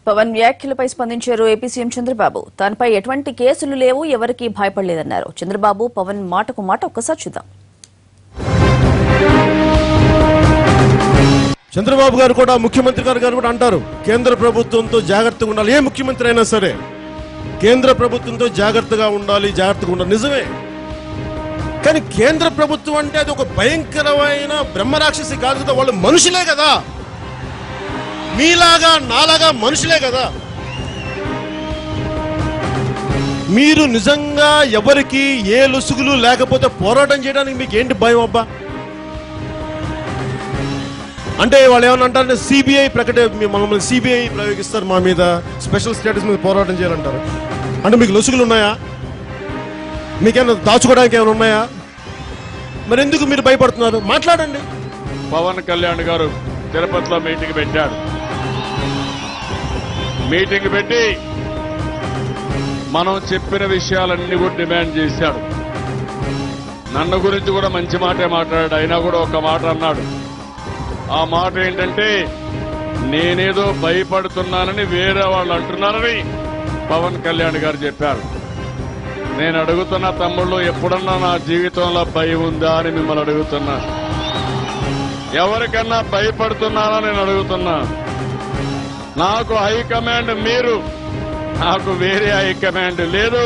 పవన్ వ్యాఖ్యలపై స్పందించారు AP CM Chandrababu. తనపై ఎటువంటి కేసులు లేవు, ఎవరికీ భయపడలేదన్నారు. చంద్రబాబు పవన్ మాటకు మాట ఒక్కసారి చూద్దాం. చంద్రబాబు గారు కూడా, ముఖ్యమంత్రి గారు కూడా అంటారు కేంద్ర ప్రభుత్వంతో జాగ్రత్తగా ఉండాలి. ఏ ముఖ్యమంత్రి అయినా సరే కేంద్ర ప్రభుత్వంతో జాగ్రత్తగా ఉండాలి. నిజమే. కానీ కేంద్ర ప్రభుత్వం అంటే అది ఒక భయంకరమైన బ్రహ్మరాక్షసి కాదు కదా. వాళ్ళు మనుషులే కదా, మీలాగా నాలాగా మనుషులే కదా. మీరు నిజంగా ఎవరికి ఏ లొసుగులు లేకపోతే పోరాటం చేయడానికి మీకు ఏంటి భయం అబ్బా? అంటే వాళ్ళు ఏమన్నా అంటారంటే సిబిఐ మమ్మల్ని సిబిఐ ప్రయోగిస్తారు, మా మీద స్పెషల్ స్టేటస్ మీద పోరాటం చేయాలంటారు. అంటే మీకు లొసుగులు ఉన్నాయా? మీకేమైనా దాచుకోవడానికి ఏమైనా ఉన్నాయా? మరి ఎందుకు మీరు భయపడుతున్నారు? మాట్లాడండి. పవన్ కళ్యాణ్ గారు తిరుపతిలో మీటింగ్ పెట్టాడు. మీటింగ్ పెట్టి మనం చెప్పిన విషయాలన్నీ కూడా డిమాండ్ చేశాడు. నన్ను గురించి కూడా మంచి మాటే మాట్లాడాడు. అయినా కూడా ఒక మాట అన్నాడు. ఆ మాట ఏంటంటే, నేనేదో భయపడుతున్నానని వేరే వాళ్ళు అంటున్నారని పవన్ కళ్యాణ్ గారు చెప్పారు. నేను అడుగుతున్న తమ్ముళ్ళు, ఎప్పుడన్నా నా జీవితంలో భయం ఉందా అని మిమ్మల్ని అడుగుతున్నా. ఎవరికన్నా భయపడుతున్నానా నేను అడుగుతున్నా. నాకు హైకమాండ్ మీరు, నాకు వేరే హైకమాండ్ లేదు.